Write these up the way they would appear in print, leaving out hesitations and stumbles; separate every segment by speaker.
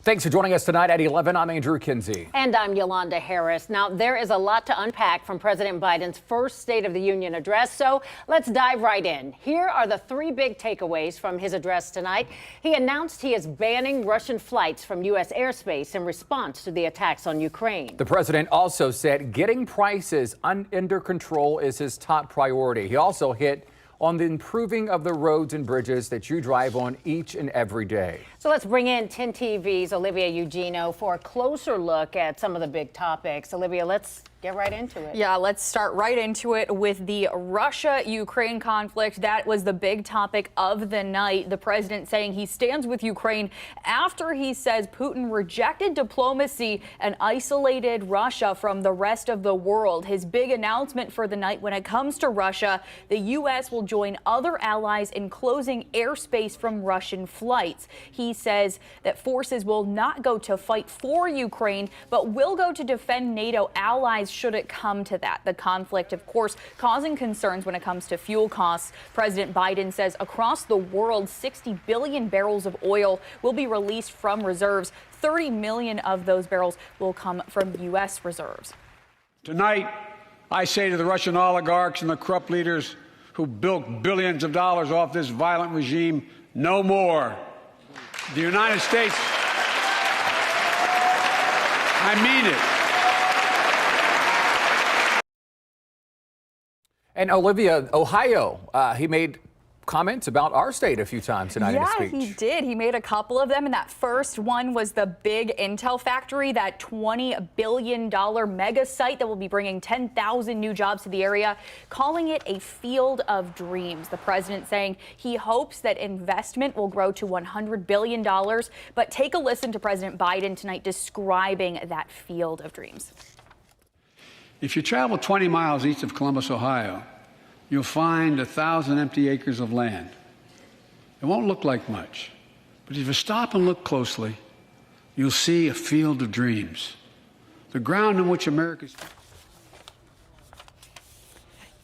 Speaker 1: Thanks for joining us tonight at 11. I'm Andrew Kinsey.
Speaker 2: And I'm Yolanda Harris. Now, there is a lot to unpack from President Biden's first State of the Union address, so let's dive right in. Here are the three big takeaways from his address tonight. He announced he is banning Russian flights from U.S. airspace in response to the attacks on Ukraine.
Speaker 1: The president also said getting prices under control is his top priority. He also hit on the improving of the roads and bridges that you drive on each and every day.
Speaker 2: So let's bring in 10 TV's Olivia Eugenio for a closer look at some of the big topics. Olivia, let's get right into it.
Speaker 3: Yeah, let's start right into it with the Russia-Ukraine conflict. That was the big topic of the night. The president saying he stands with Ukraine after he says Putin rejected diplomacy and isolated Russia from the rest of the world. His big announcement for the night: when it comes to Russia, the U.S. will join other allies in closing airspace from Russian flights. He says that forces will not go to fight for Ukraine, but will go to defend NATO allies should it come to that. The conflict, of course, causing concerns when it comes to fuel costs. President Biden says across the world, 60 billion barrels of oil will be released from reserves. 30 million of those barrels will come from U.S. reserves.
Speaker 4: Tonight, I say to the Russian oligarchs and the corrupt leaders who built billions of dollars off this violent regime, no more. The United States, I mean it.
Speaker 1: And Olivia, Ohio, he made comments about our state a few times tonight in his speech.
Speaker 3: Yeah, he did. He made a couple of them. And that first one was the big Intel factory, that $20 billion mega site that will be bringing 10,000 new jobs to the area, calling it a field of dreams. The president saying he hopes that investment will grow to $100 billion. But take a listen to President Biden tonight describing that field of dreams.
Speaker 4: If you travel 20 miles east of Columbus, Ohio, you'll find 1,000 empty acres of land. It won't look like much, but if you stop and look closely, you'll see a field of dreams. The ground on which America's...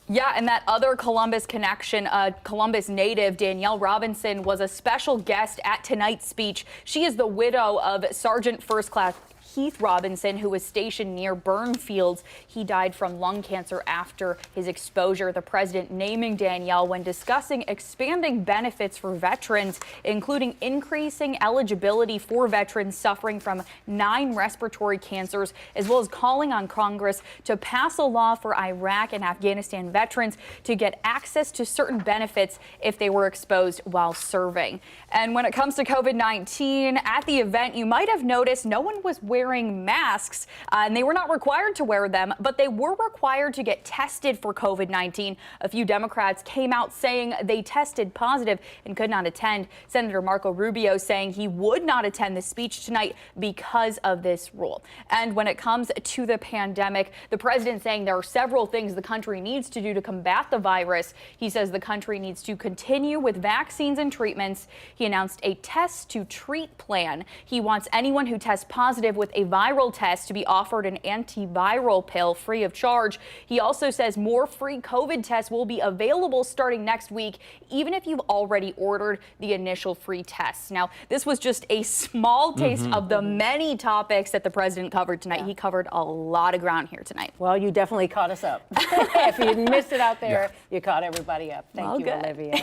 Speaker 3: Yeah, and that other Columbus connection, Columbus native Danielle Robinson, was a special guest at tonight's speech. She is the widow of Sergeant First Class Keith Robinson, who was stationed near burn fields. He died from lung cancer after his exposure. The president naming Danielle when discussing expanding benefits for veterans, including increasing eligibility for veterans suffering from 9 respiratory cancers, as well as calling on Congress to pass a law for Iraq and Afghanistan veterans to get access to certain benefits if they were exposed while serving. And when it comes to COVID-19, at the event, you might have noticed no one was wearing masks, and they were not required to wear them, but they were required to get tested for COVID-19. A few Democrats came out saying they tested positive and could not attend. Senator Marco Rubio saying he would not attend the speech tonight because of this rule. And when it comes to the pandemic, the president saying there are several things the country needs to do to combat the virus. He says the country needs to continue with vaccines and treatments. He announced a test to treat plan. He wants anyone who tests positive with a viral test to be offered an antiviral pill free of charge. He also says more free COVID tests will be available starting next week, even if you've already ordered the initial free tests. Now, this was just a small taste of the many topics that the president covered tonight. He covered a lot of ground here tonight.
Speaker 2: Well, you definitely caught us up. If you missed it out there, you caught everybody up. Thank you,
Speaker 3: good.
Speaker 2: Olivia.